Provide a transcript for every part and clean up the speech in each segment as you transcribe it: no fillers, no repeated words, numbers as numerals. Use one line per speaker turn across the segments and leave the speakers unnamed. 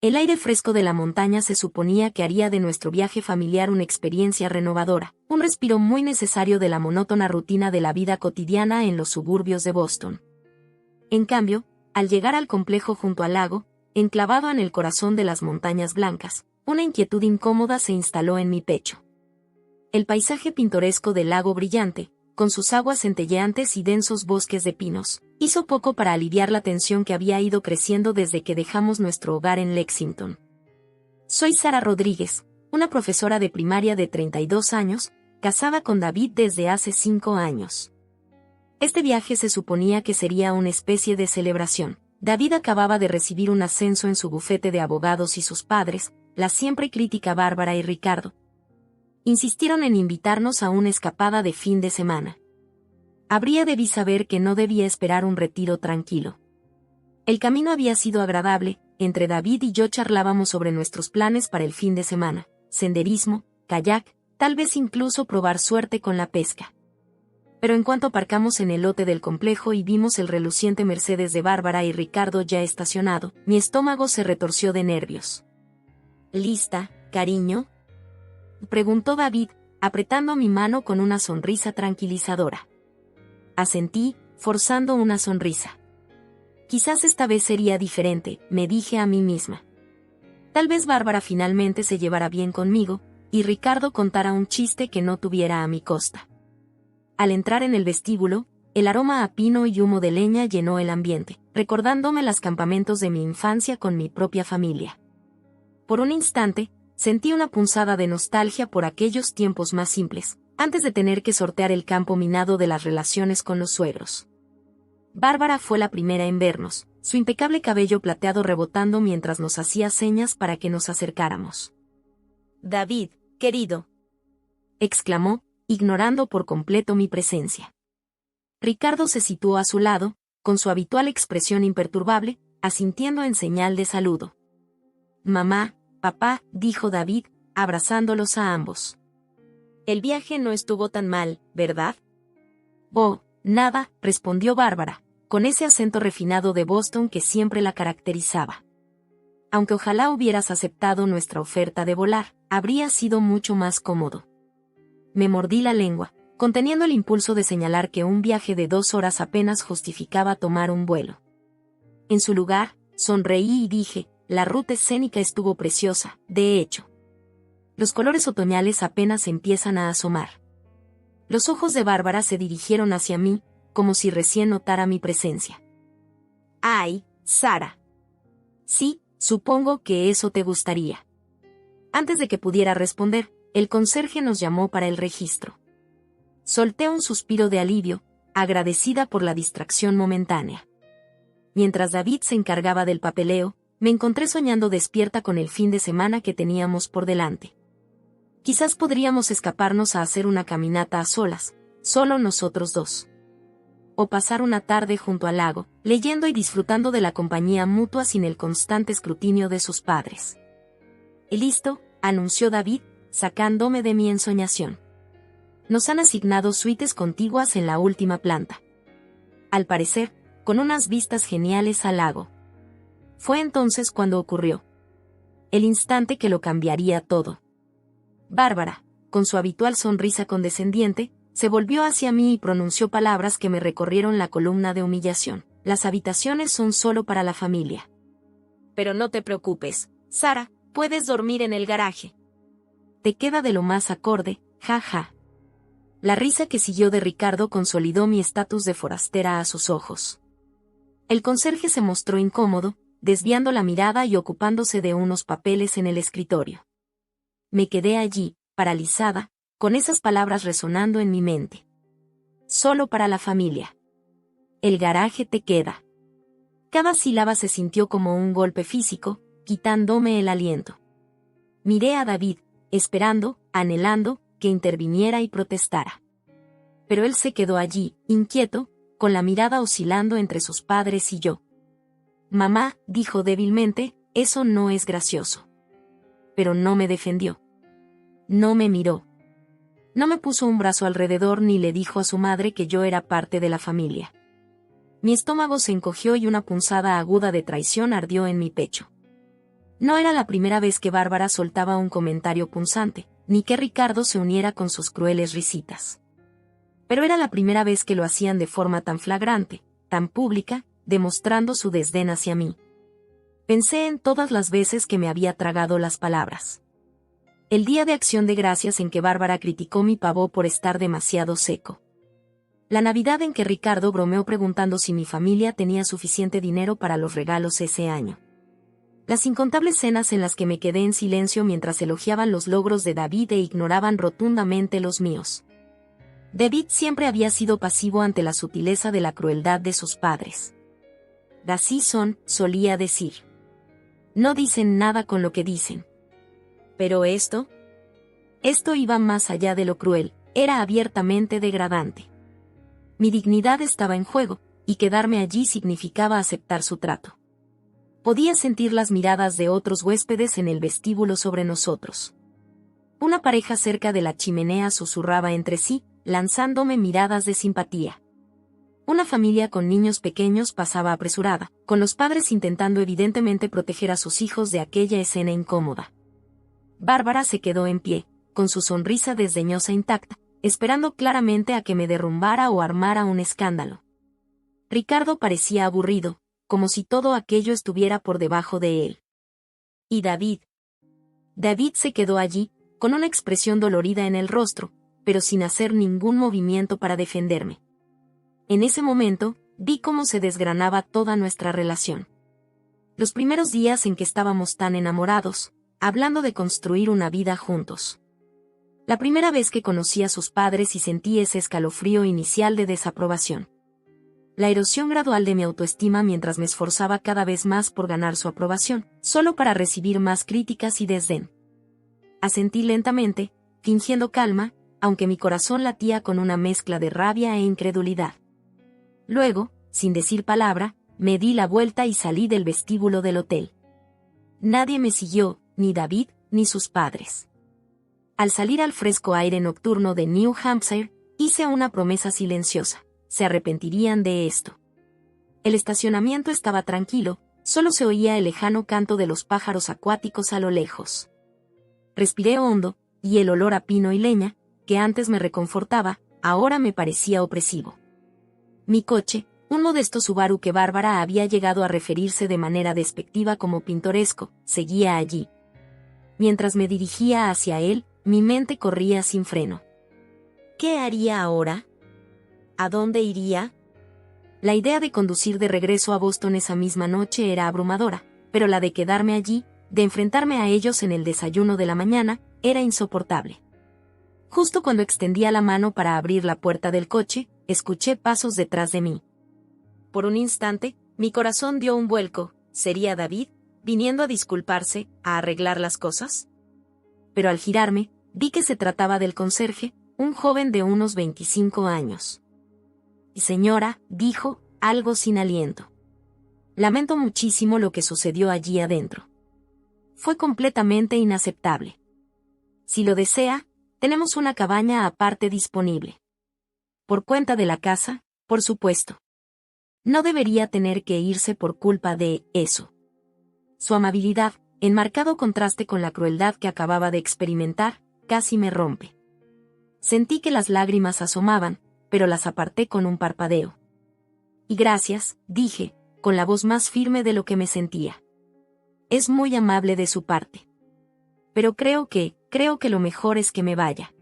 El aire fresco de la montaña se suponía que haría de nuestro viaje familiar una experiencia renovadora, un respiro muy necesario de la monótona rutina de la vida cotidiana en los suburbios de Boston. En cambio, al llegar al complejo junto al lago, enclavado en el corazón de las montañas blancas, una inquietud incómoda se instaló en mi pecho. El paisaje pintoresco del lago brillante, con sus aguas centelleantes y densos bosques de pinos, hizo poco para aliviar la tensión que había ido creciendo desde que dejamos nuestro hogar en Lexington. Soy Sara Rodríguez, una profesora de primaria de 32 años, casada con David desde hace 5 años. Este viaje se suponía que sería una especie de celebración. David acababa de recibir un ascenso en su bufete de abogados y sus padres, la siempre crítica Bárbara y Ricardo, insistieron en invitarnos a una escapada de fin de semana. Debí saber que no debía esperar un retiro tranquilo. El camino había sido agradable, entre David y yo charlábamos sobre nuestros planes para el fin de semana, senderismo, kayak, tal vez incluso probar suerte con la pesca. Pero en cuanto aparcamos en el lote del complejo y vimos el reluciente Mercedes de Bárbara y Ricardo ya estacionado, mi estómago se retorció de nervios. ¿Lista, cariño?, preguntó David, apretando mi mano con una sonrisa tranquilizadora. Asentí, forzando una sonrisa. Quizás esta vez sería diferente, me dije a mí misma. Tal vez Bárbara finalmente se llevara bien conmigo, y Ricardo contara un chiste que no tuviera a mi costa. Al entrar en el vestíbulo, el aroma a pino y humo de leña llenó el ambiente, recordándome los campamentos de mi infancia con mi propia familia. Por un instante, sentí una punzada de nostalgia por aquellos tiempos más simples, antes de tener que sortear el campo minado de las relaciones con los suegros. Bárbara fue la primera en vernos, su impecable cabello plateado rebotando mientras nos hacía señas para que nos acercáramos. «David, querido», exclamó, ignorando por completo mi presencia. Ricardo se situó a su lado, con su habitual expresión imperturbable, asintiendo en señal de saludo. «Mamá, papá», dijo David, abrazándolos a ambos. «El viaje no estuvo tan mal, ¿verdad?» «Oh, nada», respondió Bárbara, con ese acento refinado de Boston que siempre la caracterizaba. «Aunque ojalá hubieras aceptado nuestra oferta de volar, habría sido mucho más cómodo». Me mordí la lengua, conteniendo el impulso de señalar que un viaje de 2 horas apenas justificaba tomar un vuelo. En su lugar, sonreí y dije, la ruta escénica estuvo preciosa, de hecho. Los colores otoñales apenas empiezan a asomar. Los ojos de Bárbara se dirigieron hacia mí, como si recién notara mi presencia. «Ay, Sara. Sí, supongo que eso te gustaría». Antes de que pudiera responder, el conserje nos llamó para el registro. Solté un suspiro de alivio, agradecida por la distracción momentánea. Mientras David se encargaba del papeleo, me encontré soñando despierta con el fin de semana que teníamos por delante. Quizás podríamos escaparnos a hacer una caminata a solas, solo nosotros dos. O pasar una tarde junto al lago, leyendo y disfrutando de la compañía mutua sin el constante escrutinio de sus padres. «Y listo», anunció David, sacándome de mi ensoñación. «Nos han asignado suites contiguas en la última planta. Al parecer, con unas vistas geniales al lago». Fue entonces cuando ocurrió. El instante que lo cambiaría todo. Bárbara, con su habitual sonrisa condescendiente, se volvió hacia mí y pronunció palabras que me recorrieron la columna de humillación. «Las habitaciones son solo para la familia. Pero no te preocupes, Sara, puedes dormir en el garaje. Te queda de lo más acorde, ja ja». La risa que siguió de Ricardo consolidó mi estatus de forastera a sus ojos. El conserje se mostró incómodo, desviando la mirada y ocupándose de unos papeles en el escritorio. Me quedé allí, paralizada, con esas palabras resonando en mi mente. «Solo para la familia. El garaje te queda». Cada sílaba se sintió como un golpe físico, quitándome el aliento. Miré a David, esperando, anhelando, que interviniera y protestara. Pero él se quedó allí, inquieto, con la mirada oscilando entre sus padres y yo. «Mamá», dijo débilmente, «eso no es gracioso». Pero no me defendió. No me miró. No me puso un brazo alrededor ni le dijo a su madre que yo era parte de la familia. Mi estómago se encogió y una punzada aguda de traición ardió en mi pecho. No era la primera vez que Bárbara soltaba un comentario punzante, ni que Ricardo se uniera con sus crueles risitas. Pero era la primera vez que lo hacían de forma tan flagrante, tan pública, demostrando su desdén hacia mí. Pensé en todas las veces que me había tragado las palabras. El día de Acción de Gracias en que Bárbara criticó mi pavó por estar demasiado seco. La Navidad en que Ricardo bromeó preguntando si mi familia tenía suficiente dinero para los regalos ese año. Las incontables cenas en las que me quedé en silencio mientras elogiaban los logros de David e ignoraban rotundamente los míos. David siempre había sido pasivo ante la sutileza de la crueldad de sus padres. Así son, solía decir. No dicen nada con lo que dicen. Pero esto iba más allá de lo cruel, era abiertamente degradante. Mi dignidad estaba en juego, y quedarme allí significaba aceptar su trato. Podía sentir las miradas de otros huéspedes en el vestíbulo sobre nosotros. Una pareja cerca de la chimenea susurraba entre sí, lanzándome miradas de simpatía. Una familia con niños pequeños pasaba apresurada, con los padres intentando evidentemente proteger a sus hijos de aquella escena incómoda. Bárbara se quedó en pie, con su sonrisa desdeñosa intacta, esperando claramente a que me derrumbara o armara un escándalo. Ricardo parecía aburrido, como si todo aquello estuviera por debajo de él. ¿Y David? David se quedó allí, con una expresión dolorida en el rostro, pero sin hacer ningún movimiento para defenderme. En ese momento, vi cómo se desgranaba toda nuestra relación. Los primeros días en que estábamos tan enamorados, hablando de construir una vida juntos. La primera vez que conocí a sus padres y sentí ese escalofrío inicial de desaprobación. La erosión gradual de mi autoestima mientras me esforzaba cada vez más por ganar su aprobación, solo para recibir más críticas y desdén. Asentí lentamente, fingiendo calma, aunque mi corazón latía con una mezcla de rabia e incredulidad. Luego, sin decir palabra, me di la vuelta y salí del vestíbulo del hotel. Nadie me siguió, ni David, ni sus padres. Al salir al fresco aire nocturno de New Hampshire, hice una promesa silenciosa. Se arrepentirían de esto. El estacionamiento estaba tranquilo, solo se oía el lejano canto de los pájaros acuáticos a lo lejos. Respiré hondo, y el olor a pino y leña, que antes me reconfortaba, ahora me parecía opresivo. Mi coche, un modesto Subaru que Bárbara había llegado a referirse de manera despectiva como pintoresco, seguía allí. Mientras me dirigía hacia él, mi mente corría sin freno. ¿Qué haría ahora? ¿A dónde iría? La idea de conducir de regreso a Boston esa misma noche era abrumadora, pero la de quedarme allí, de enfrentarme a ellos en el desayuno de la mañana, era insoportable. Justo cuando extendía la mano para abrir la puerta del coche, escuché pasos detrás de mí. Por un instante, mi corazón dio un vuelco. ¿Sería David, viniendo a disculparse, a arreglar las cosas? Pero al girarme, vi que se trataba del conserje, un joven de unos 25 años. Señora, dijo, algo sin aliento. Lamento muchísimo lo que sucedió allí adentro. Fue completamente inaceptable. Si lo desea, tenemos una cabaña aparte disponible. Por cuenta de la casa, por supuesto. No debería tener que irse por culpa de eso. Su amabilidad, en marcado contraste con la crueldad que acababa de experimentar, casi me rompe. Sentí que las lágrimas asomaban, pero las aparté con un parpadeo. Y gracias, dije, con la voz más firme de lo que me sentía. Es muy amable de su parte. Pero creo que lo mejor es que me vaya.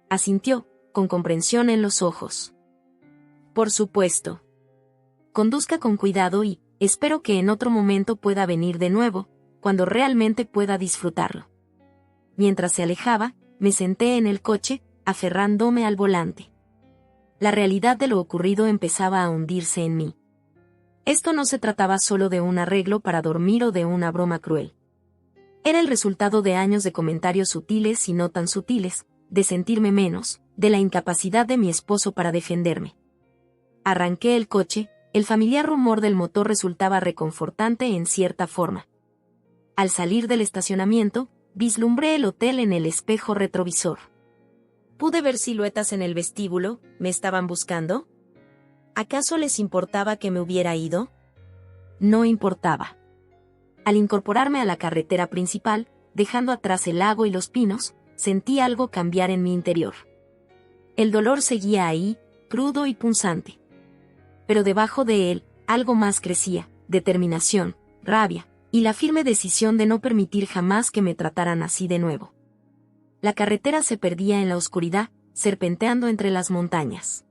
Asintió, con comprensión en los ojos. Por supuesto. Conduzca con cuidado y, espero que en otro momento pueda venir de nuevo, cuando realmente pueda disfrutarlo. Mientras se alejaba, me senté en el coche, aferrándome al volante. La realidad de lo ocurrido empezaba a hundirse en mí. Esto no se trataba solo de un arreglo para dormir o de una broma cruel. Era el resultado de años de comentarios sutiles y no tan sutiles, de sentirme menos, de la incapacidad de mi esposo para defenderme. Arranqué el coche, el familiar rumor del motor resultaba reconfortante en cierta forma. Al salir del estacionamiento, vislumbré el hotel en el espejo retrovisor. Pude ver siluetas en el vestíbulo. ¿Me estaban buscando? ¿Acaso les importaba que me hubiera ido? No importaba. Al incorporarme a la carretera principal, dejando atrás el lago y los pinos, sentí algo cambiar en mi interior. El dolor seguía ahí, crudo y punzante. Pero debajo de él, algo más crecía: determinación, rabia, y la firme decisión de no permitir jamás que me trataran así de nuevo. La carretera se perdía en la oscuridad, serpenteando entre las montañas.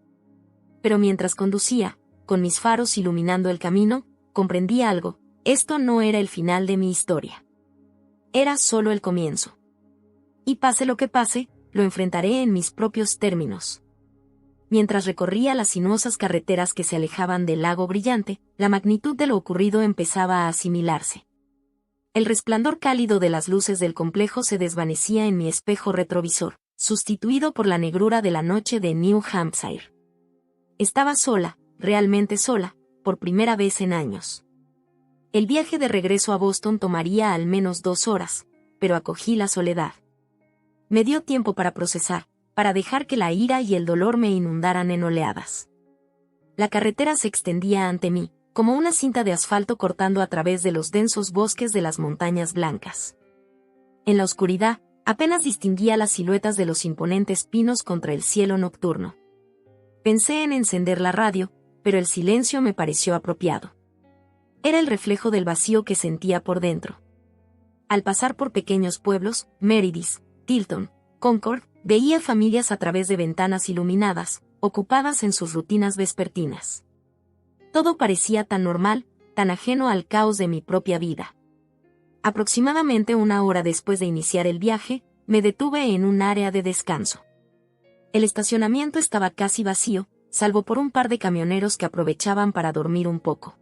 Pero mientras conducía, con mis faros iluminando el camino, comprendí algo: esto no era el final de mi historia. Era solo el comienzo. Y pase lo que pase, lo enfrentaré en mis propios términos. Mientras recorría las sinuosas carreteras que se alejaban del lago brillante, la magnitud de lo ocurrido empezaba a asimilarse. El resplandor cálido de las luces del complejo se desvanecía en mi espejo retrovisor, sustituido por la negrura de la noche de New Hampshire. Estaba sola, realmente sola, por primera vez en años. El viaje de regreso a Boston tomaría al menos 2 horas, pero acogí la soledad. Me dio tiempo para procesar, para dejar que la ira y el dolor me inundaran en oleadas. La carretera se extendía ante mí, como una cinta de asfalto cortando a través de los densos bosques de las montañas blancas. En la oscuridad, apenas distinguía las siluetas de los imponentes pinos contra el cielo nocturno. Pensé en encender la radio, pero el silencio me pareció apropiado. Era el reflejo del vacío que sentía por dentro. Al pasar por pequeños pueblos, Meredith, Tilton, Concord, veía familias a través de ventanas iluminadas, ocupadas en sus rutinas vespertinas. Todo parecía tan normal, tan ajeno al caos de mi propia vida. Aproximadamente 1 hora después de iniciar el viaje, me detuve en un área de descanso. El estacionamiento estaba casi vacío, salvo por un par de camioneros que aprovechaban para dormir un poco.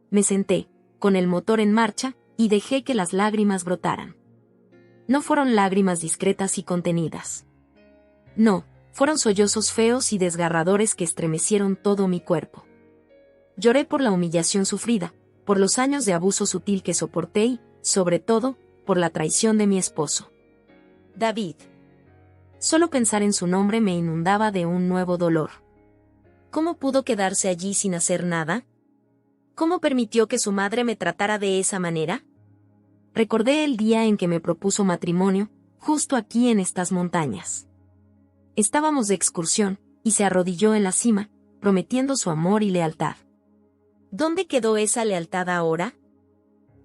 Me senté, con el motor en marcha, y dejé que las lágrimas brotaran. No fueron lágrimas discretas y contenidas. No, fueron sollozos feos y desgarradores que estremecieron todo mi cuerpo. Lloré por la humillación sufrida, por los años de abuso sutil que soporté y, sobre todo, por la traición de mi esposo. David. Solo pensar en su nombre me inundaba de un nuevo dolor. ¿Cómo pudo quedarse allí sin hacer nada? ¿Cómo permitió que su madre me tratara de esa manera? Recordé el día en que me propuso matrimonio, justo aquí en estas montañas. Estábamos de excursión, y se arrodilló en la cima, prometiendo su amor y lealtad. ¿Dónde quedó esa lealtad ahora?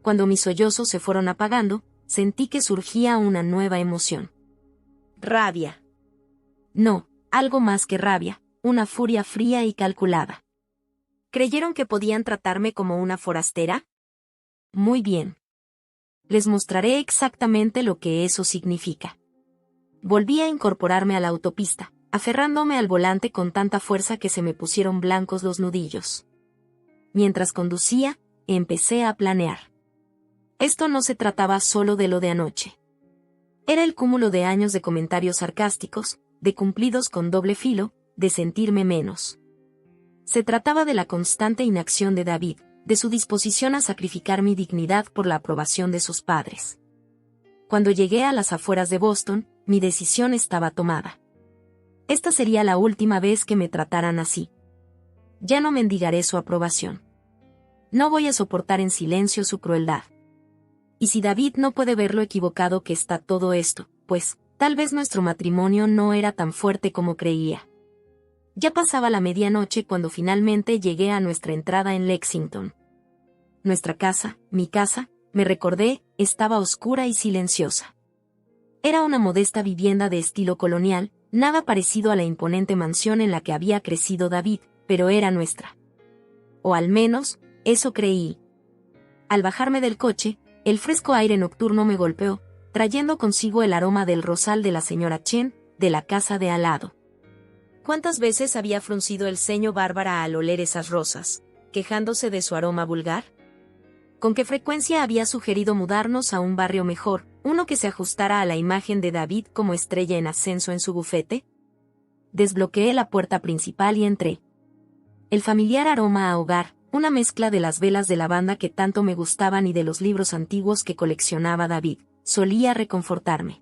Cuando mis sollozos se fueron apagando, sentí que surgía una nueva emoción. Rabia. No, algo más que rabia, una furia fría y calculada. ¿Creyeron que podían tratarme como una forastera? Muy bien. Les mostraré exactamente lo que eso significa. Volví a incorporarme a la autopista, aferrándome al volante con tanta fuerza que se me pusieron blancos los nudillos. Mientras conducía, empecé a planear. Esto no se trataba solo de lo de anoche. Era el cúmulo de años de comentarios sarcásticos, de cumplidos con doble filo, de sentirme menos. Se trataba de la constante inacción de David, de su disposición a sacrificar mi dignidad por la aprobación de sus padres. Cuando llegué a las afueras de Boston, mi decisión estaba tomada. Esta sería la última vez que me trataran así. Ya no mendigaré su aprobación. No voy a soportar en silencio su crueldad. Y si David no puede ver lo equivocado que está todo esto, pues, tal vez nuestro matrimonio no era tan fuerte como creía. Ya pasaba la medianoche cuando finalmente llegué a nuestra entrada en Lexington. Nuestra casa, mi casa, me recordé, estaba oscura y silenciosa. Era una modesta vivienda de estilo colonial, nada parecido a la imponente mansión en la que había crecido David, pero era nuestra. O al menos, eso creí. Al bajarme del coche, el fresco aire nocturno me golpeó, trayendo consigo el aroma del rosal de la señora Chen, de la casa de al lado. ¿Cuántas veces había fruncido el ceño Bárbara al oler esas rosas, quejándose de su aroma vulgar? ¿Con qué frecuencia había sugerido mudarnos a un barrio mejor, uno que se ajustara a la imagen de David como estrella en ascenso en su bufete? Desbloqueé la puerta principal y entré. El familiar aroma a hogar, una mezcla de las velas de lavanda que tanto me gustaban y de los libros antiguos que coleccionaba David, solía reconfortarme.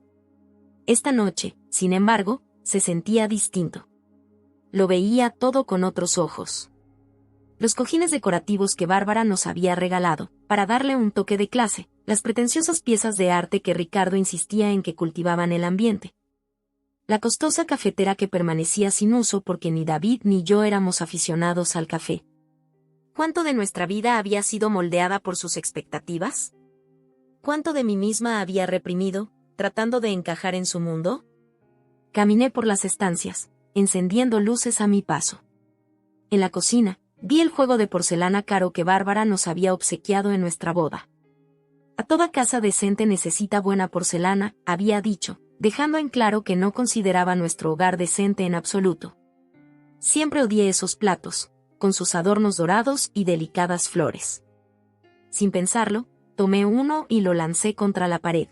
Esta noche, sin embargo, se sentía distinto. Lo veía todo con otros ojos. Los cojines decorativos que Bárbara nos había regalado, para darle un toque de clase, las pretenciosas piezas de arte que Ricardo insistía en que cultivaban el ambiente. La costosa cafetera que permanecía sin uso porque ni David ni yo éramos aficionados al café. ¿Cuánto de nuestra vida había sido moldeada por sus expectativas? ¿Cuánto de mí misma había reprimido, tratando de encajar en su mundo? Caminé por las estancias, encendiendo luces a mi paso. En la cocina, vi el juego de porcelana caro que Bárbara nos había obsequiado en nuestra boda. A toda casa decente necesita buena porcelana, había dicho, dejando en claro que no consideraba nuestro hogar decente en absoluto. Siempre odié esos platos, con sus adornos dorados y delicadas flores. Sin pensarlo, tomé uno y lo lancé contra la pared.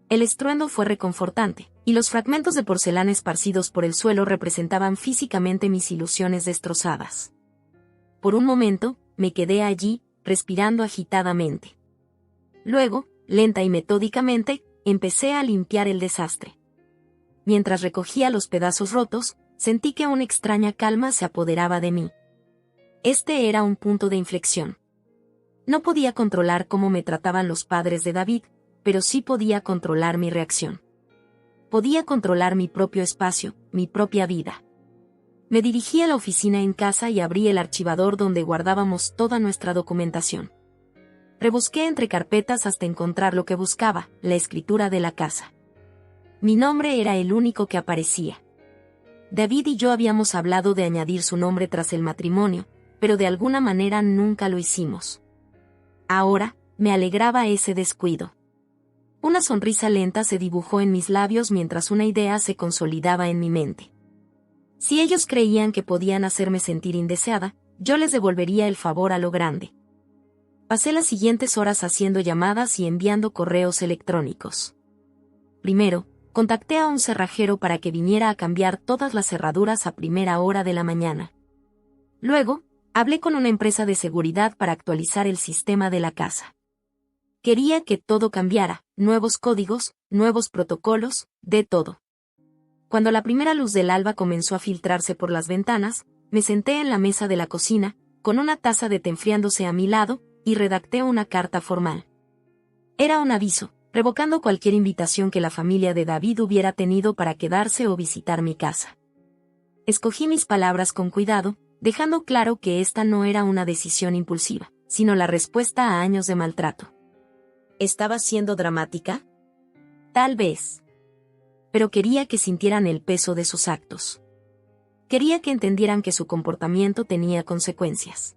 El estruendo fue reconfortante, y los fragmentos de porcelana esparcidos por el suelo representaban físicamente mis ilusiones destrozadas. Por un momento, me quedé allí, respirando agitadamente. Luego, lenta y metódicamente, empecé a limpiar el desastre. Mientras recogía los pedazos rotos, sentí que una extraña calma se apoderaba de mí. Este era un punto de inflexión. No podía controlar cómo me trataban los padres de David, pero sí podía controlar mi reacción. Podía controlar mi propio espacio, mi propia vida. Me dirigí a la oficina en casa y abrí el archivador donde guardábamos toda nuestra documentación. Rebusqué entre carpetas hasta encontrar lo que buscaba, la escritura de la casa. Mi nombre era el único que aparecía. David y yo habíamos hablado de añadir su nombre tras el matrimonio, pero de alguna manera nunca lo hicimos. Ahora, me alegraba ese descuido. Una sonrisa lenta se dibujó en mis labios mientras una idea se consolidaba en mi mente. Si ellos creían que podían hacerme sentir indeseada, yo les devolvería el favor a lo grande. Pasé las siguientes horas haciendo llamadas y enviando correos electrónicos. Primero, contacté a un cerrajero para que viniera a cambiar todas las cerraduras a primera hora de la mañana. Luego, hablé con una empresa de seguridad para actualizar el sistema de la casa. Quería que todo cambiara, nuevos códigos, nuevos protocolos, de todo. Cuando la primera luz del alba comenzó a filtrarse por las ventanas, me senté en la mesa de la cocina, con una taza de té enfriándose a mi lado, y redacté una carta formal. Era un aviso, revocando cualquier invitación que la familia de David hubiera tenido para quedarse o visitar mi casa. Escogí mis palabras con cuidado, dejando claro que esta no era una decisión impulsiva, sino la respuesta a años de maltrato. ¿Estaba siendo dramática? Tal vez. Pero quería que sintieran el peso de sus actos. Quería que entendieran que su comportamiento tenía consecuencias.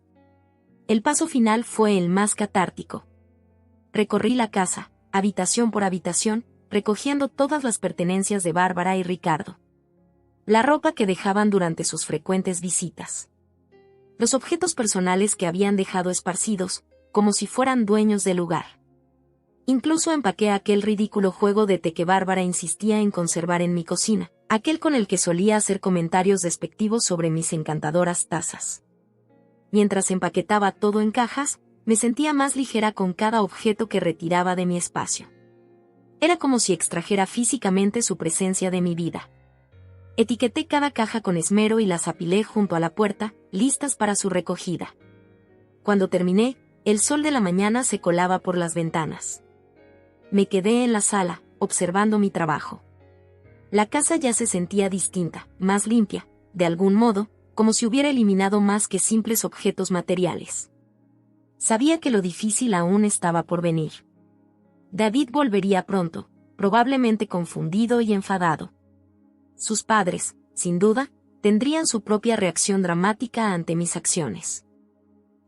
El paso final fue el más catártico. Recorrí la casa, habitación por habitación, recogiendo todas las pertenencias de Bárbara y Ricardo. La ropa que dejaban durante sus frecuentes visitas. Los objetos personales que habían dejado esparcidos, como si fueran dueños del lugar. Incluso empaqué aquel ridículo juego de té que Bárbara insistía en conservar en mi cocina, aquel con el que solía hacer comentarios despectivos sobre mis encantadoras tazas. Mientras empaquetaba todo en cajas, me sentía más ligera con cada objeto que retiraba de mi espacio. Era como si extrajera físicamente su presencia de mi vida. Etiqueté cada caja con esmero y las apilé junto a la puerta, listas para su recogida. Cuando terminé, el sol de la mañana se colaba por las ventanas. Me quedé en la sala, observando mi trabajo. La casa ya se sentía distinta, más limpia, de algún modo, como si hubiera eliminado más que simples objetos materiales. Sabía que lo difícil aún estaba por venir. David volvería pronto, probablemente confundido y enfadado. Sus padres, sin duda, tendrían su propia reacción dramática ante mis acciones.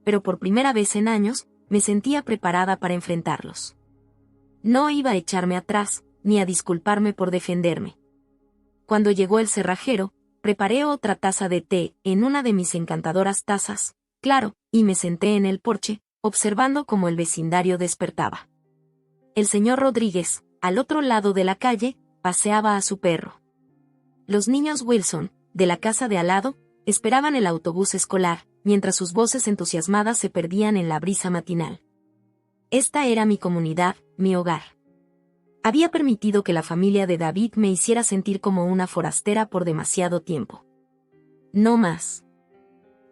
Pero por primera vez en años, me sentía preparada para enfrentarlos. No iba a echarme atrás, ni a disculparme por defenderme. Cuando llegó el cerrajero, preparé otra taza de té en una de mis encantadoras tazas, claro, y me senté en el porche, observando cómo el vecindario despertaba. El señor Rodríguez, al otro lado de la calle, paseaba a su perro. Los niños Wilson, de la casa de al lado, esperaban el autobús escolar, mientras sus voces entusiasmadas se perdían en la brisa matinal. Esta era mi comunidad, mi hogar. Había permitido que la familia de David me hiciera sentir como una forastera por demasiado tiempo. No más.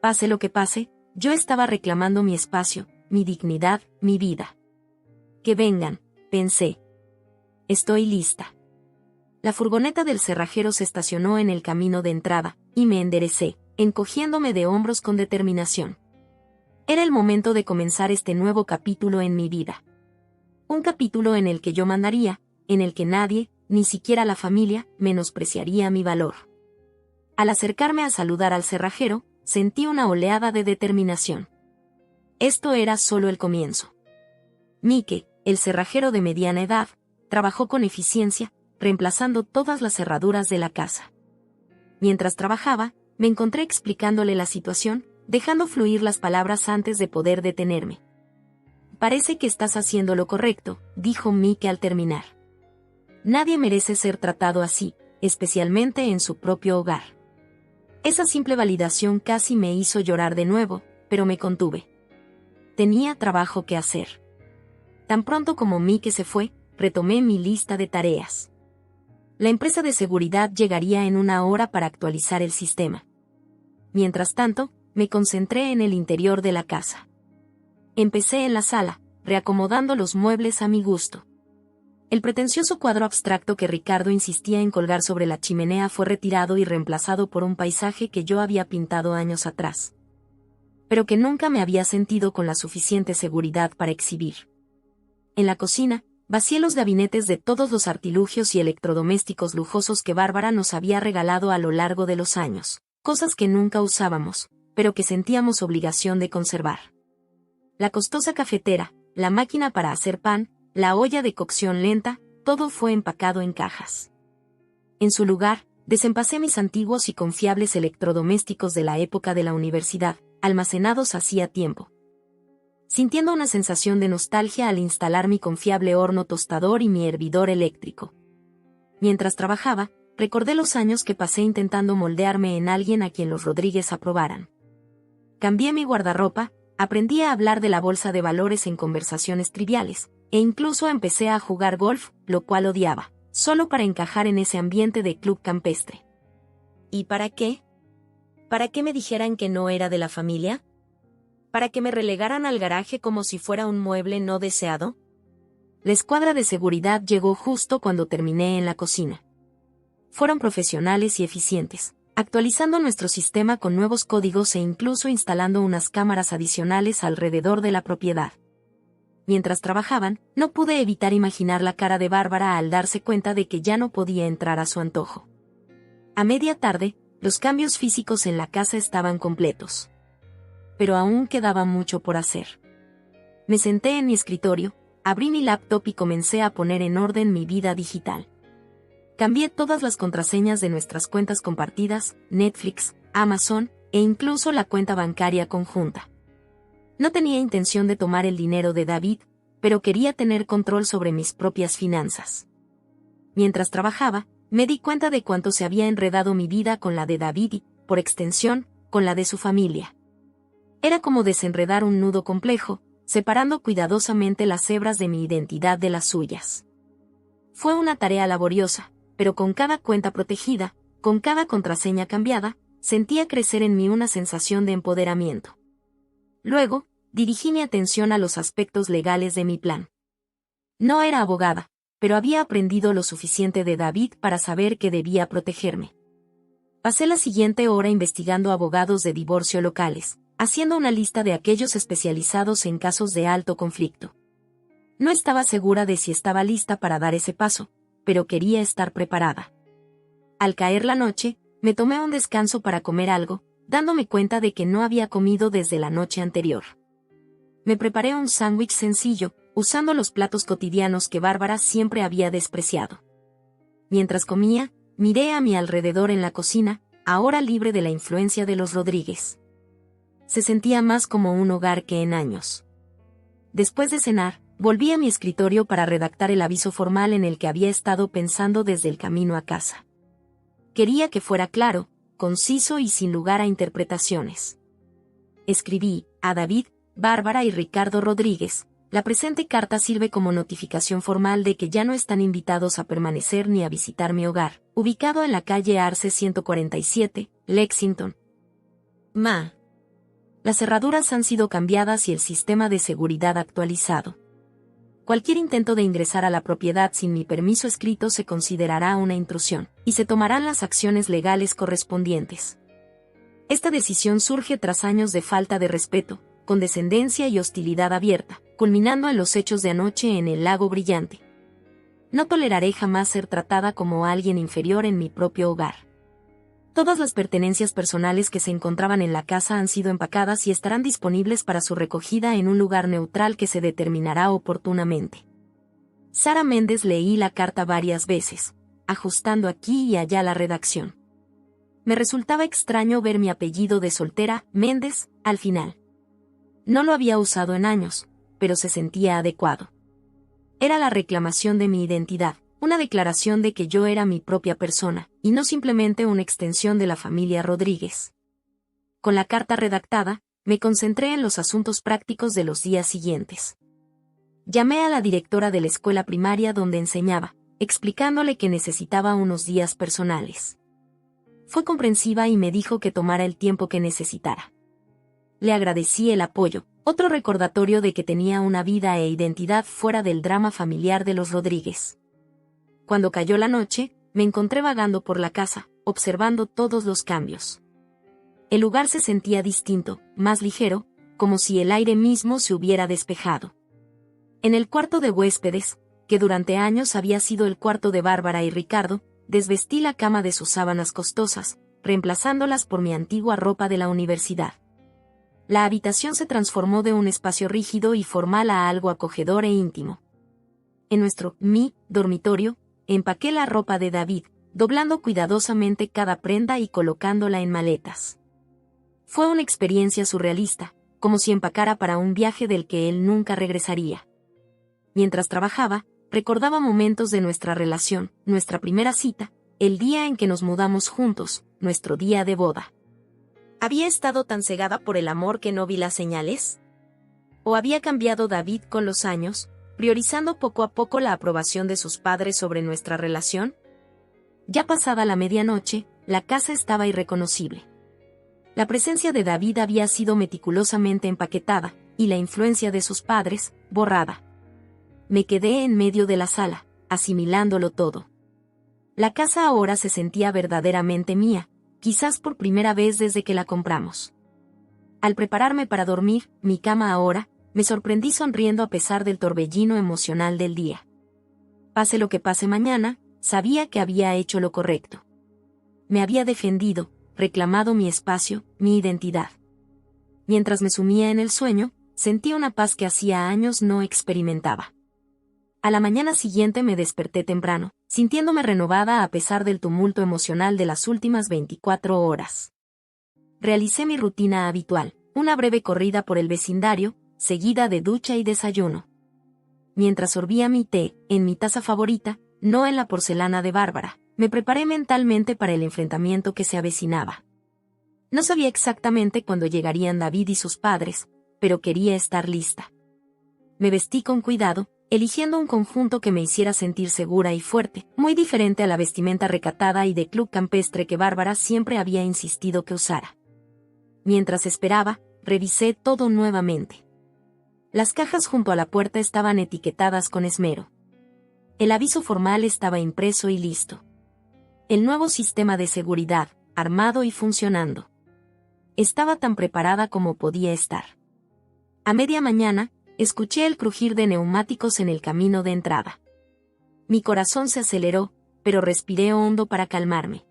Pase lo que pase, Yo estaba reclamando mi espacio, mi dignidad, mi vida. Que vengan, pensé. Estoy lista. La furgoneta del cerrajero se estacionó en el camino de entrada, y me enderecé, encogiéndome de hombros con determinación. Era el momento de comenzar este nuevo capítulo en mi vida. Un capítulo en el que yo mandaría, en el que nadie, ni siquiera la familia, menospreciaría mi valor. Al acercarme a saludar al cerrajero, sentí una oleada de determinación. Esto era solo el comienzo. Mike, el cerrajero de mediana edad, trabajó con eficiencia, reemplazando todas las cerraduras de la casa. Mientras trabajaba, me encontré explicándole la situación, dejando fluir las palabras antes de poder detenerme. Parece que estás haciendo lo correcto, dijo Mike al terminar. Nadie merece ser tratado así, especialmente en su propio hogar. Esa simple validación casi me hizo llorar de nuevo, pero me contuve. Tenía trabajo que hacer. Tan pronto como Mike se fue, retomé mi lista de tareas. La empresa de seguridad llegaría en 1 hora para actualizar el sistema. Mientras tanto, me concentré en el interior de la casa. Empecé en la sala, reacomodando los muebles a mi gusto. El pretencioso cuadro abstracto que Ricardo insistía en colgar sobre la chimenea fue retirado y reemplazado por un paisaje que yo había pintado años atrás, pero que nunca me había sentido con la suficiente seguridad para exhibir. En la cocina, vacié los gabinetes de todos los artilugios y electrodomésticos lujosos que Bárbara nos había regalado a lo largo de los años, cosas que nunca usábamos, pero que sentíamos obligación de conservar. La costosa cafetera, la máquina para hacer pan, la olla de cocción lenta, todo fue empacado en cajas. En su lugar, desempacé mis antiguos y confiables electrodomésticos de la época de la universidad, almacenados hacía tiempo. Sintiendo una sensación de nostalgia al instalar mi confiable horno tostador y mi hervidor eléctrico. Mientras trabajaba, recordé los años que pasé intentando moldearme en alguien a quien los Rodríguez aprobaran. Cambié mi guardarropa, aprendí a hablar de la bolsa de valores en conversaciones triviales, e incluso empecé a jugar golf, lo cual odiaba, solo para encajar en ese ambiente de club campestre. ¿Y para qué? ¿Para qué me dijeran que no era de la familia? ¿Para que me relegaran al garaje como si fuera un mueble no deseado? La escuadra de seguridad llegó justo cuando terminé en la cocina. Fueron profesionales y eficientes, actualizando nuestro sistema con nuevos códigos e incluso instalando unas cámaras adicionales alrededor de la propiedad. Mientras trabajaban, no pude evitar imaginar la cara de Bárbara al darse cuenta de que ya no podía entrar a su antojo. A media tarde, los cambios físicos en la casa estaban completos. Pero aún quedaba mucho por hacer. Me senté en mi escritorio, abrí mi laptop y comencé a poner en orden mi vida digital. Cambié todas las contraseñas de nuestras cuentas compartidas, Netflix, Amazon, e incluso la cuenta bancaria conjunta. No tenía intención de tomar el dinero de David, pero quería tener control sobre mis propias finanzas. Mientras trabajaba, me di cuenta de cuánto se había enredado mi vida con la de David y, por extensión, con la de su familia. Era como desenredar un nudo complejo, separando cuidadosamente las hebras de mi identidad de las suyas. Fue una tarea laboriosa, pero con cada cuenta protegida, con cada contraseña cambiada, sentía crecer en mí una sensación de empoderamiento. Luego, dirigí mi atención a los aspectos legales de mi plan. No era abogada, pero había aprendido lo suficiente de David para saber que debía protegerme. Pasé la siguiente hora investigando abogados de divorcio locales, haciendo una lista de aquellos especializados en casos de alto conflicto. No estaba segura de si estaba lista para dar ese paso, pero quería estar preparada. Al caer la noche, me tomé un descanso para comer algo, dándome cuenta de que no había comido desde la noche anterior. Me preparé un sándwich sencillo, usando los platos cotidianos que Bárbara siempre había despreciado. Mientras comía, miré a mi alrededor en la cocina, ahora libre de la influencia de los Rodríguez. Se sentía más como un hogar que en años. Después de cenar, volví a mi escritorio para redactar el aviso formal en el que había estado pensando desde el camino a casa. Quería que fuera claro, conciso y sin lugar a interpretaciones. Escribí, a David, Bárbara y Ricardo Rodríguez, la presente carta sirve como notificación formal de que ya no están invitados a permanecer ni a visitar mi hogar, ubicado en la calle Arce 147, Lexington, Ma. Las cerraduras han sido cambiadas y el sistema de seguridad actualizado. Cualquier intento de ingresar a la propiedad sin mi permiso escrito se considerará una intrusión, y se tomarán las acciones legales correspondientes. Esta decisión surge tras años de falta de respeto, condescendencia y hostilidad abierta, culminando en los hechos de anoche en el Lago Brillante. No toleraré jamás ser tratada como alguien inferior en mi propio hogar. Todas las pertenencias personales que se encontraban en la casa han sido empacadas y estarán disponibles para su recogida en un lugar neutral que se determinará oportunamente. Sara Méndez. Leí la carta varias veces, ajustando aquí y allá la redacción. Me resultaba extraño ver mi apellido de soltera, Méndez, al final. No lo había usado en años, pero se sentía adecuado. Era la reclamación de mi identidad, una declaración de que yo era mi propia persona, y no simplemente una extensión de la familia Rodríguez. Con la carta redactada, me concentré en los asuntos prácticos de los días siguientes. Llamé a la directora de la escuela primaria donde enseñaba, explicándole que necesitaba unos días personales. Fue comprensiva y me dijo que tomara el tiempo que necesitara. Le agradecí el apoyo, otro recordatorio de que tenía una vida e identidad fuera del drama familiar de los Rodríguez. Cuando cayó la noche, me encontré vagando por la casa, observando todos los cambios. El lugar se sentía distinto, más ligero, como si el aire mismo se hubiera despejado. En el cuarto de huéspedes, que durante años había sido el cuarto de Bárbara y Ricardo, desvestí la cama de sus sábanas costosas, reemplazándolas por mi antigua ropa de la universidad. La habitación se transformó de un espacio rígido y formal a algo acogedor e íntimo. En nuestro dormitorio, empaqué la ropa de David, doblando cuidadosamente cada prenda y colocándola en maletas. Fue una experiencia surrealista, como si empacara para un viaje del que él nunca regresaría. Mientras trabajaba, recordaba momentos de nuestra relación, nuestra primera cita, el día en que nos mudamos juntos, nuestro día de boda. ¿Había estado tan cegada por el amor que no vi las señales? ¿O había cambiado David con los años, priorizando poco a poco la aprobación de sus padres sobre nuestra relación? Ya pasada la medianoche, la casa estaba irreconocible. La presencia de David había sido meticulosamente empaquetada, y la influencia de sus padres, borrada. Me quedé en medio de la sala, asimilándolo todo. La casa ahora se sentía verdaderamente mía, quizás por primera vez desde que la compramos. Al prepararme para dormir, mi cama ahora, me sorprendí sonriendo a pesar del torbellino emocional del día. Pase lo que pase mañana, sabía que había hecho lo correcto. Me había defendido, reclamado mi espacio, mi identidad. Mientras me sumía en el sueño, sentí una paz que hacía años no experimentaba. A la mañana siguiente me desperté temprano, sintiéndome renovada a pesar del tumulto emocional de las últimas 24 horas. Realicé mi rutina habitual, una breve corrida por el vecindario, seguida de ducha y desayuno. Mientras sorbía mi té, en mi taza favorita, no en la porcelana de Bárbara, me preparé mentalmente para el enfrentamiento que se avecinaba. No sabía exactamente cuándo llegarían David y sus padres, pero quería estar lista. Me vestí con cuidado, eligiendo un conjunto que me hiciera sentir segura y fuerte, muy diferente a la vestimenta recatada y de club campestre que Bárbara siempre había insistido que usara. Mientras esperaba, revisé todo nuevamente. Las cajas junto a la puerta estaban etiquetadas con esmero. El aviso formal estaba impreso y listo. El nuevo sistema de seguridad, armado y funcionando. Estaba tan preparada como podía estar. A media mañana, escuché el crujir de neumáticos en el camino de entrada. Mi corazón se aceleró, pero respiré hondo para calmarme.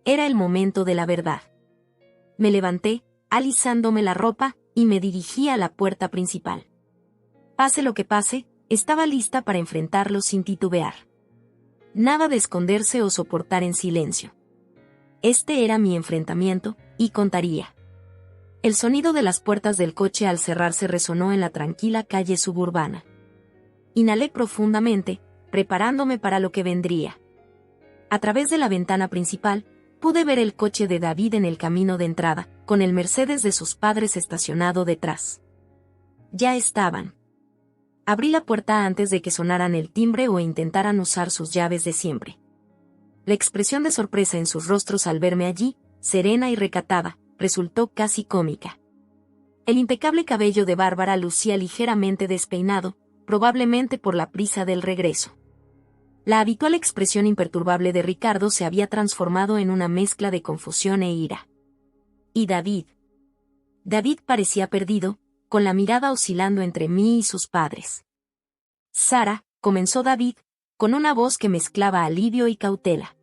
Era el momento de la verdad. Me levanté, alisándome la ropa, y me dirigí a la puerta principal. Pase lo que pase, estaba lista para enfrentarlo sin titubear. Nada de esconderse o soportar en silencio. Este era mi enfrentamiento, y contaría. El sonido de las puertas del coche al cerrarse resonó en la tranquila calle suburbana. Inhalé profundamente, preparándome para lo que vendría. A través de la ventana principal, pude ver el coche de David en el camino de entrada, con el Mercedes de sus padres estacionado detrás. Ya estaban. Abrí la puerta antes de que sonaran el timbre o intentaran usar sus llaves de siempre. La expresión de sorpresa en sus rostros al verme allí, serena y recatada, resultó casi cómica. El impecable cabello de Bárbara lucía ligeramente despeinado, probablemente por la prisa del regreso. La habitual expresión imperturbable de Ricardo se había transformado en una mezcla de confusión e ira. ¿Y David? David parecía perdido, con la mirada oscilando entre mí y sus padres. Sara, comenzó David, con una voz que mezclaba alivio y cautela.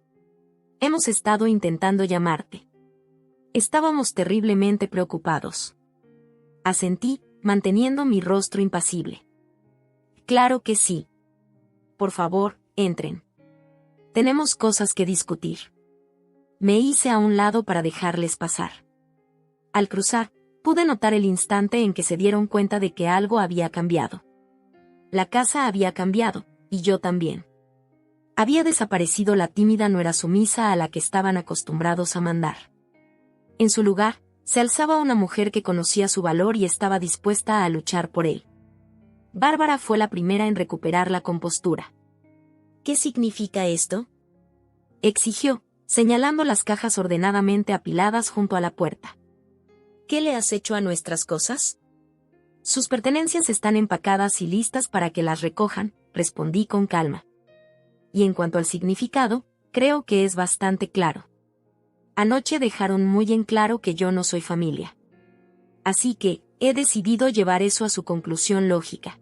Hemos estado intentando llamarte. Estábamos terriblemente preocupados. Asentí, manteniendo mi rostro impasible. Claro que sí. Por favor, entren. Tenemos cosas que discutir. Me hice a un lado para dejarles pasar. Al cruzar, pude notar el instante en que se dieron cuenta de que algo había cambiado. La casa había cambiado, y yo también. Había desaparecido la tímida nuera sumisa a la que estaban acostumbrados a mandar. En su lugar, se alzaba una mujer que conocía su valor y estaba dispuesta a luchar por él. Bárbara fue la primera en recuperar la compostura. ¿Qué significa esto?, exigió, señalando las cajas ordenadamente apiladas junto a la puerta. ¿Qué le has hecho a nuestras cosas? Sus pertenencias están empacadas y listas para que las recojan, respondí con calma. Y en cuanto al significado, creo que es bastante claro. Anoche dejaron muy en claro que yo no soy familia. Así que, he decidido llevar eso a su conclusión lógica.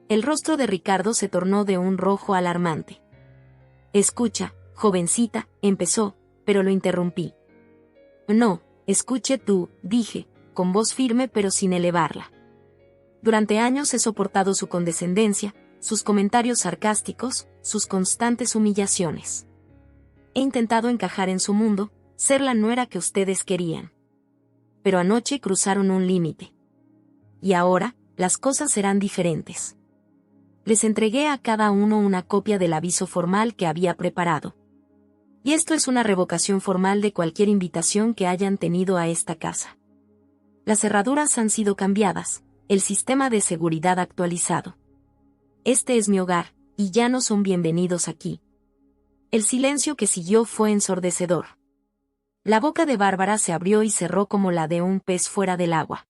El rostro de Ricardo se tornó de un rojo alarmante. Escucha, jovencita, empezó, pero lo interrumpí. No, escuche tú, dije, con voz firme pero sin elevarla. Durante años he soportado su condescendencia, sus comentarios sarcásticos, sus constantes humillaciones. He intentado encajar en su mundo, ser la nuera que ustedes querían. Pero anoche cruzaron un límite. Y ahora, las cosas serán diferentes. Les entregué a cada uno una copia del aviso formal que había preparado. Y esto es una revocación formal de cualquier invitación que hayan tenido a esta casa. Las cerraduras han sido cambiadas, el sistema de seguridad actualizado. Este es mi hogar, y ya no son bienvenidos aquí. El silencio que siguió fue ensordecedor. La boca de Bárbara se abrió y cerró como la de un pez fuera del agua.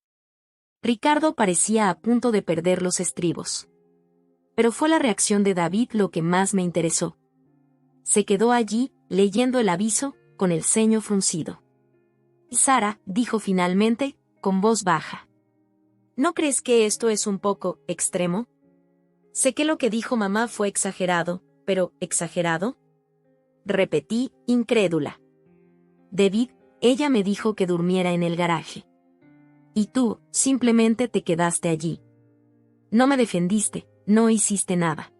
Ricardo parecía a punto de perder los estribos. Pero fue la reacción de David lo que más me interesó. Se quedó allí, leyendo el aviso, con el ceño fruncido. Sara, dijo finalmente, con voz baja. ¿No crees que esto es un poco extremo? Sé que lo que dijo mamá fue exagerado, pero ¿exagerado? Repetí, incrédula. David, ella me dijo que durmiera en el garaje. Y tú, simplemente te quedaste allí. No me defendiste, no hiciste nada.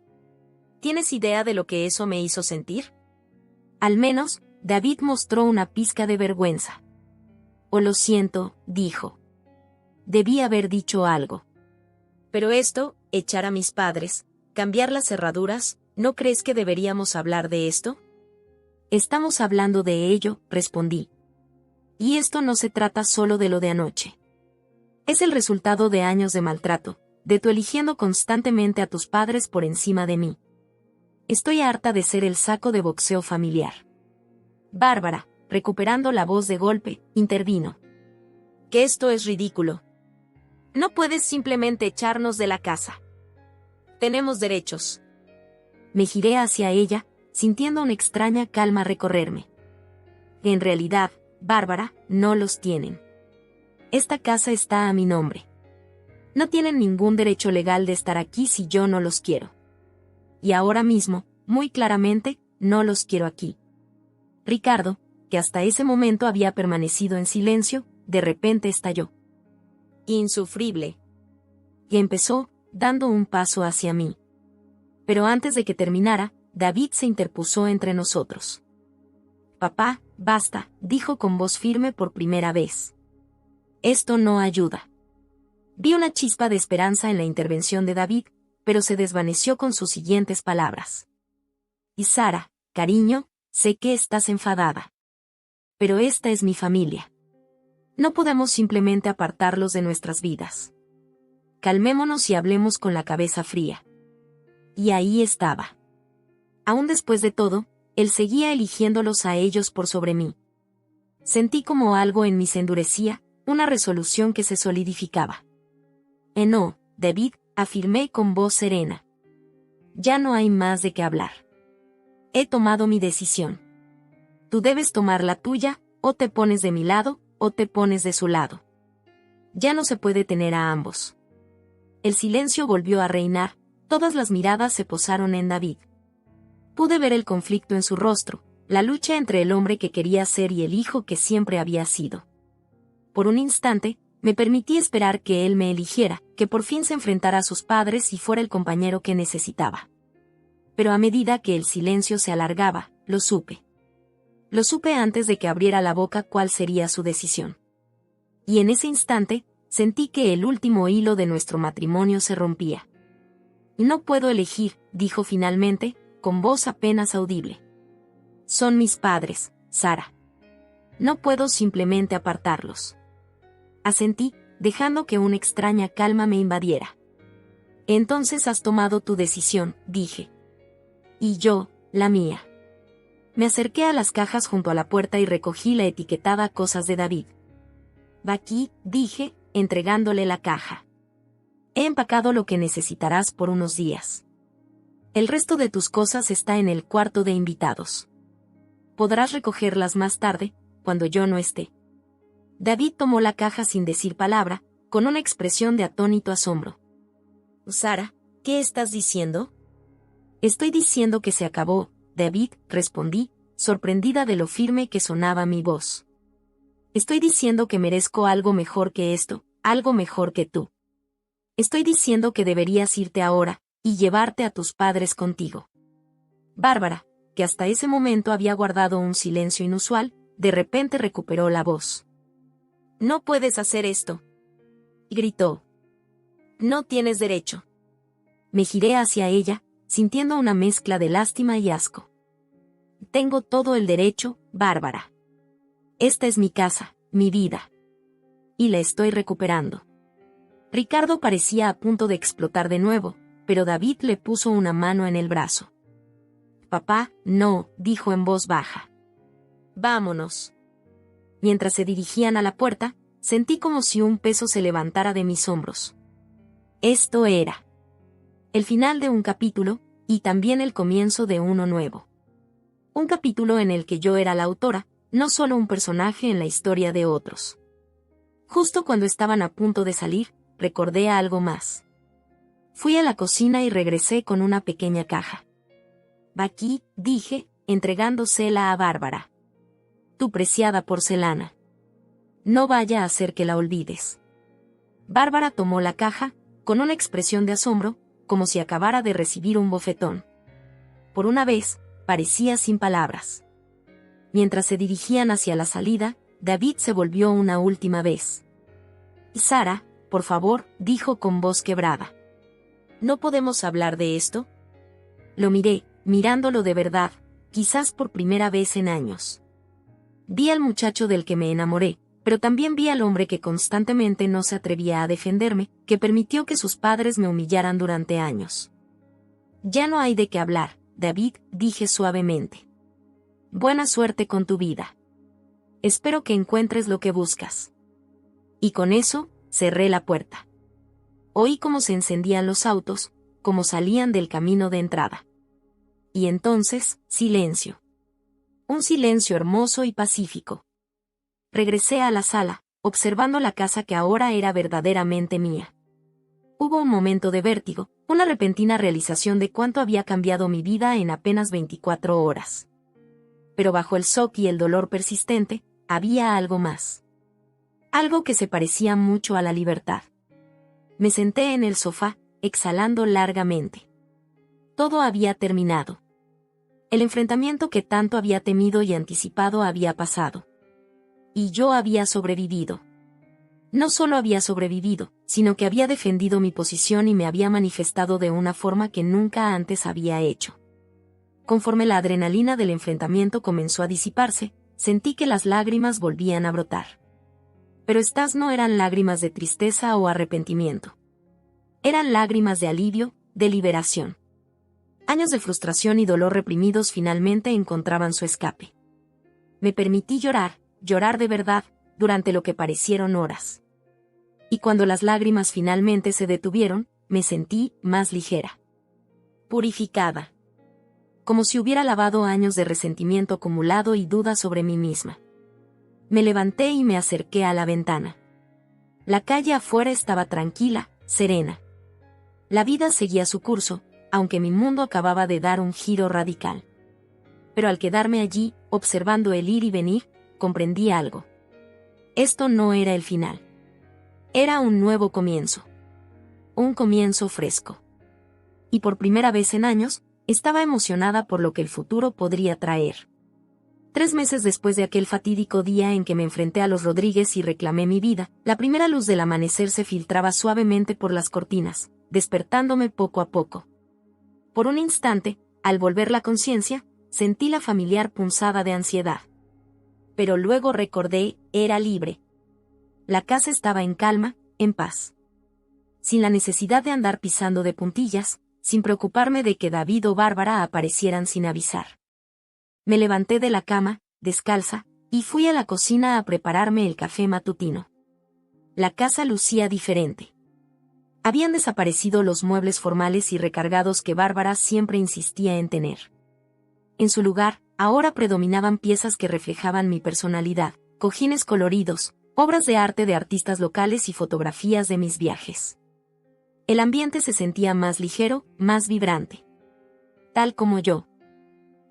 ¿Tienes idea de lo que eso me hizo sentir? Al menos, David mostró una pizca de vergüenza. Oh, lo siento, dijo. Debí haber dicho algo. Pero esto, echar a mis padres, cambiar las cerraduras, ¿no crees que deberíamos hablar de esto? Estamos hablando de ello, respondí. Y esto no se trata solo de lo de anoche. Es el resultado de años de maltrato, de tu eligiendo constantemente a tus padres por encima de mí. Estoy harta de ser el saco de boxeo familiar. Bárbara, recuperando la voz de golpe, intervino. Que esto es ridículo. No puedes simplemente echarnos de la casa. Tenemos derechos. Me giré hacia ella, sintiendo una extraña calma recorrerme. En realidad, Bárbara, no los tienen. Esta casa está a mi nombre. No tienen ningún derecho legal de estar aquí si yo no los quiero. Y ahora mismo, muy claramente, no los quiero aquí. Ricardo, que hasta ese momento había permanecido en silencio, de repente estalló. Insufrible. Y empezó, dando un paso hacia mí. Pero antes de que terminara, David se interpuso entre nosotros. Papá, basta, dijo con voz firme por primera vez. Esto no ayuda. Vi una chispa de esperanza en la intervención de David, pero se desvaneció con sus siguientes palabras. Y Sara, cariño, sé que estás enfadada. Pero esta es mi familia. No podemos simplemente apartarlos de nuestras vidas. Calmémonos y hablemos con la cabeza fría. Y ahí estaba. Aún después de todo, él seguía eligiéndolos a ellos por sobre mí. Sentí como algo en mí se endurecía, una resolución que se solidificaba. No, David, afirmé con voz serena. Ya no hay más de qué hablar. He tomado mi decisión. Tú debes tomar la tuya, o te pones de mi lado, o te pones de su lado. Ya no se puede tener a ambos. El silencio volvió a reinar, todas las miradas se posaron en David. Pude ver el conflicto en su rostro, la lucha entre el hombre que quería ser y el hijo que siempre había sido. Por un instante, me permití esperar que él me eligiera, que por fin se enfrentara a sus padres y fuera el compañero que necesitaba. Pero a medida que el silencio se alargaba, lo supe. Lo supe antes de que abriera la boca cuál sería su decisión. Y en ese instante, sentí que el último hilo de nuestro matrimonio se rompía. No puedo elegir, dijo finalmente, con voz apenas audible. Son mis padres, Sara. No puedo simplemente apartarlos. Asentí, dejando que una extraña calma me invadiera. Entonces has tomado tu decisión, dije. Y yo, la mía. Me acerqué a las cajas junto a la puerta y recogí la etiquetada Cosas de David. Va aquí, dije, entregándole la caja. He empacado lo que necesitarás por unos días. El resto de tus cosas está en el cuarto de invitados. Podrás recogerlas más tarde, cuando yo no esté. David tomó la caja sin decir palabra, con una expresión de atónito asombro. Sara, ¿qué estás diciendo? Estoy diciendo que se acabó, David, respondí, sorprendida de lo firme que sonaba mi voz. Estoy diciendo que merezco algo mejor que esto, algo mejor que tú. Estoy diciendo que deberías irte ahora, y llevarte a tus padres contigo. Bárbara, que hasta ese momento había guardado un silencio inusual, de repente recuperó la voz. No puedes hacer esto. Gritó. No tienes derecho. Me giré hacia ella, sintiendo una mezcla de lástima y asco. Tengo todo el derecho, Bárbara. Esta es mi casa, mi vida. Y la estoy recuperando. Ricardo parecía a punto de explotar de nuevo, pero David le puso una mano en el brazo. Papá, no, dijo en voz baja. Vámonos. Mientras se dirigían a la puerta, sentí como si un peso se levantara de mis hombros. Esto era el final de un capítulo, y también el comienzo de uno nuevo. Un capítulo en el que yo era la autora, no solo un personaje en la historia de otros. Justo cuando estaban a punto de salir, recordé algo más. Fui a la cocina y regresé con una pequeña caja. Va aquí, dije, entregándosela a Bárbara. Tu preciada porcelana. No vaya a hacer que la olvides. Bárbara tomó la caja, con una expresión de asombro, como si acabara de recibir un bofetón. Por una vez, parecía sin palabras. Mientras se dirigían hacia la salida, David se volvió una última vez. Sara, por favor, dijo con voz quebrada. ¿No podemos hablar de esto? Lo miré, mirándolo de verdad, quizás por primera vez en años. Vi al muchacho del que me enamoré, pero también vi al hombre que constantemente no se atrevía a defenderme, que permitió que sus padres me humillaran durante años. Ya no hay de qué hablar, David, dije suavemente. Buena suerte con tu vida. Espero que encuentres lo que buscas. Y con eso, cerré la puerta. Oí cómo se encendían los autos, cómo salían del camino de entrada. Y entonces, silencio. Un silencio hermoso y pacífico. Regresé a la sala, observando la casa que ahora era verdaderamente mía. Hubo un momento de vértigo, una repentina realización de cuánto había cambiado mi vida en apenas 24 horas. Pero bajo el shock y el dolor persistente, había algo más. Algo que se parecía mucho a la libertad. Me senté en el sofá, exhalando largamente. Todo había terminado. El enfrentamiento que tanto había temido y anticipado había pasado. Y yo había sobrevivido. No solo había sobrevivido, sino que había defendido mi posición y me había manifestado de una forma que nunca antes había hecho. Conforme la adrenalina del enfrentamiento comenzó a disiparse, sentí que las lágrimas volvían a brotar. Pero estas no eran lágrimas de tristeza o arrepentimiento. Eran lágrimas de alivio, de liberación. Años de frustración y dolor reprimidos finalmente encontraban su escape. Me permití llorar, llorar de verdad, durante lo que parecieron horas. Y cuando las lágrimas finalmente se detuvieron, me sentí más ligera. Purificada. Como si hubiera lavado años de resentimiento acumulado y dudas sobre mí misma. Me levanté y me acerqué a la ventana. La calle afuera estaba tranquila, serena. La vida seguía su curso, aunque mi mundo acababa de dar un giro radical. Pero al quedarme allí, observando el ir y venir, comprendí algo. Esto no era el final. Era un nuevo comienzo. Un comienzo fresco. Y por primera vez en años, estaba emocionada por lo que el futuro podría traer. 3 meses después de aquel fatídico día en que me enfrenté a los Rodríguez y reclamé mi vida, la primera luz del amanecer se filtraba suavemente por las cortinas, despertándome poco a poco. Por un instante, al volver la conciencia, sentí la familiar punzada de ansiedad. Pero luego recordé, era libre. La casa estaba en calma, en paz. Sin la necesidad de andar pisando de puntillas, sin preocuparme de que David o Bárbara aparecieran sin avisar. Me levanté de la cama, descalza, y fui a la cocina a prepararme el café matutino. La casa lucía diferente. Habían desaparecido los muebles formales y recargados que Bárbara siempre insistía en tener. En su lugar, ahora predominaban piezas que reflejaban mi personalidad, cojines coloridos, obras de arte de artistas locales y fotografías de mis viajes. El ambiente se sentía más ligero, más vibrante. Tal como yo.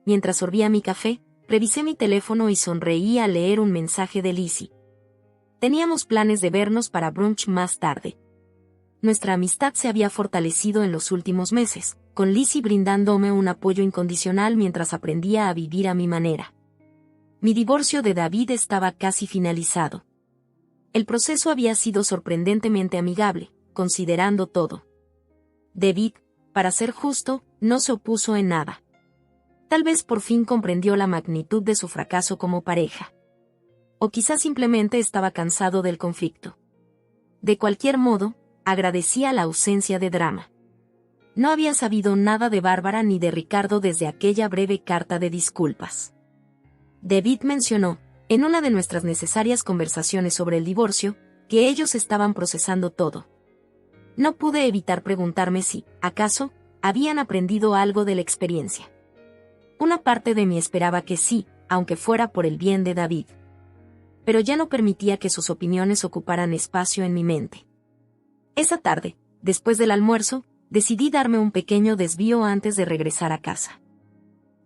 Mientras sorbía mi café, revisé mi teléfono y sonreí al leer un mensaje de Lizzie. Teníamos planes de vernos para brunch más tarde. Nuestra amistad se había fortalecido en los últimos meses, con Lizzie brindándome un apoyo incondicional mientras aprendía a vivir a mi manera. Mi divorcio de David estaba casi finalizado. El proceso había sido sorprendentemente amigable, considerando todo. David, para ser justo, no se opuso en nada. Tal vez por fin comprendió la magnitud de su fracaso como pareja. O quizás simplemente estaba cansado del conflicto. De cualquier modo, agradecía la ausencia de drama. No había sabido nada de Bárbara ni de Ricardo desde aquella breve carta de disculpas. David mencionó, en una de nuestras necesarias conversaciones sobre el divorcio, que ellos estaban procesando todo. No pude evitar preguntarme si, acaso, habían aprendido algo de la experiencia. Una parte de mí esperaba que sí, aunque fuera por el bien de David. Pero ya no permitía que sus opiniones ocuparan espacio en mi mente. Esa tarde, después del almuerzo, decidí darme un pequeño desvío antes de regresar a casa.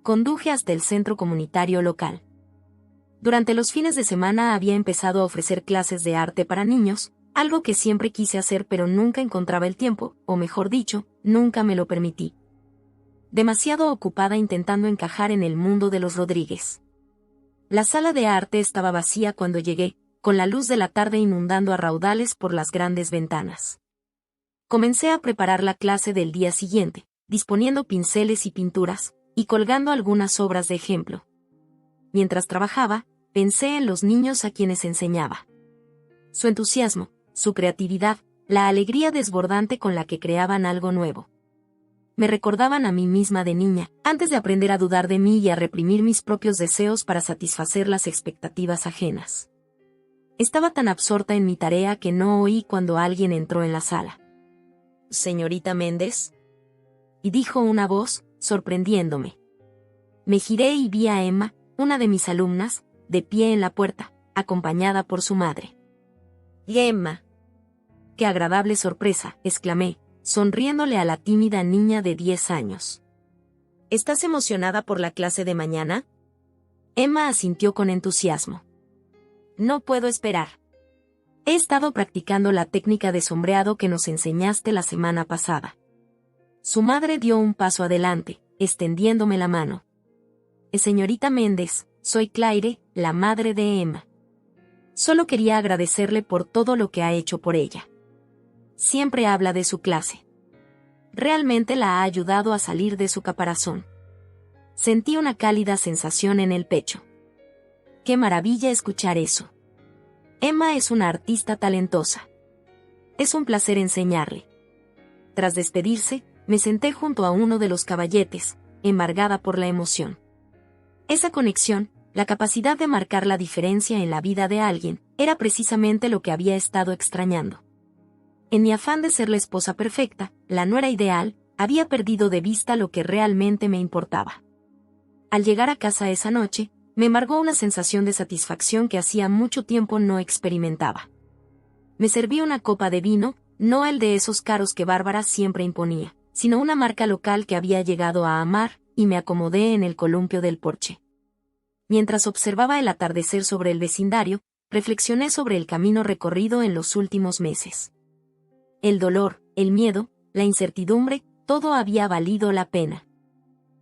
Conduje hasta el centro comunitario local. Durante los fines de semana había empezado a ofrecer clases de arte para niños, algo que siempre quise hacer pero nunca encontraba el tiempo, o mejor dicho, nunca me lo permití. Demasiado ocupada intentando encajar en el mundo de los Rodríguez. La sala de arte estaba vacía cuando llegué, con la luz de la tarde inundando a raudales por las grandes ventanas. Comencé a preparar la clase del día siguiente, disponiendo pinceles y pinturas, y colgando algunas obras de ejemplo. Mientras trabajaba, pensé en los niños a quienes enseñaba. Su entusiasmo, su creatividad, la alegría desbordante con la que creaban algo nuevo. Me recordaban a mí misma de niña, antes de aprender a dudar de mí y a reprimir mis propios deseos para satisfacer las expectativas ajenas. Estaba tan absorta en mi tarea que no oí cuando alguien entró en la sala. «¿Señorita Méndez?», y dijo una voz, sorprendiéndome. Me giré y vi a Emma, una de mis alumnas, de pie en la puerta, acompañada por su madre. «Emma». «Qué agradable sorpresa», exclamé, sonriéndole a la tímida niña de 10 años. «¿Estás emocionada por la clase de mañana?». Emma asintió con entusiasmo. «No puedo esperar. He estado practicando la técnica de sombreado que nos enseñaste la semana pasada». Su madre dio un paso adelante, extendiéndome la mano. «Señorita Méndez, soy Claire, la madre de Emma. Solo quería agradecerle por todo lo que ha hecho por ella. Siempre habla de su clase. Realmente la ha ayudado a salir de su caparazón». Sentí una cálida sensación en el pecho. Qué maravilla escuchar eso. Emma es una artista talentosa. Es un placer enseñarle. Tras despedirse, me senté junto a uno de los caballetes, embargada por la emoción. Esa conexión, la capacidad de marcar la diferencia en la vida de alguien, Era precisamente lo que había estado extrañando. En mi afán de ser la esposa perfecta, la nuera ideal, había perdido de vista lo que realmente me importaba. Al llegar a casa esa noche, me embargó una sensación de satisfacción que hacía mucho tiempo no experimentaba. Me serví una copa de vino, no el de esos caros que Bárbara siempre imponía, sino una marca local que había llegado a amar, y me acomodé en el columpio del porche. Mientras observaba el atardecer sobre el vecindario, reflexioné sobre el camino recorrido en los últimos meses. El dolor, el miedo, la incertidumbre, todo había valido la pena.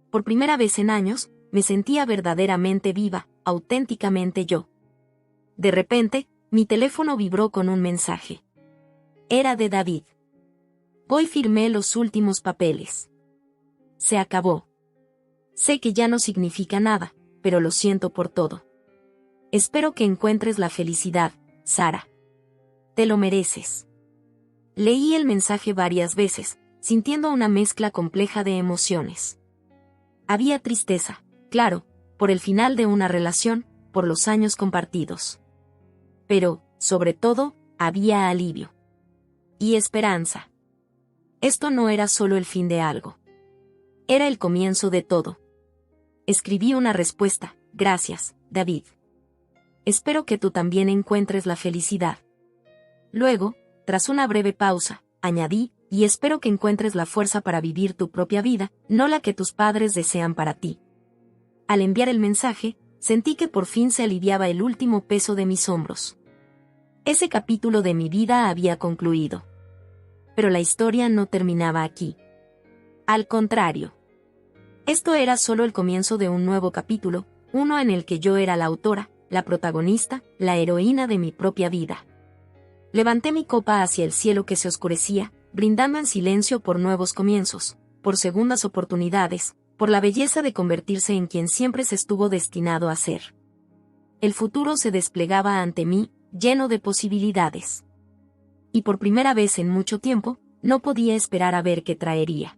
Por primera vez en años, me sentía verdaderamente viva, auténticamente yo. De repente, mi teléfono vibró con un mensaje. Era de David. Hoy firmé los últimos papeles. Se acabó. Sé que ya no significa nada, pero lo siento por todo. Espero que encuentres la felicidad, Sara. Te lo mereces. Leí el mensaje varias veces, sintiendo una mezcla compleja de emociones. Había tristeza, claro, por el final de una relación, por los años compartidos. Pero, sobre todo, había alivio. Y esperanza. Esto no era solo el fin de algo. Era el comienzo de todo. Escribí una respuesta: gracias, David. Espero que tú también encuentres la felicidad. Luego, tras una breve pausa, añadí: y espero que encuentres la fuerza para vivir tu propia vida, no la que tus padres desean para ti. Al enviar el mensaje, sentí que por fin se aliviaba el último peso de mis hombros. Ese capítulo de mi vida había concluido. Pero la historia no terminaba aquí. Al contrario. Esto era solo el comienzo de un nuevo capítulo, uno en el que yo era la autora, la protagonista, la heroína de mi propia vida. Levanté mi copa hacia el cielo que se oscurecía, brindando en silencio por nuevos comienzos, por segundas oportunidades, por la belleza de convertirse en quien siempre se estuvo destinado a ser. El futuro se desplegaba ante mí, lleno de posibilidades. Y por primera vez en mucho tiempo, no podía esperar a ver qué traería.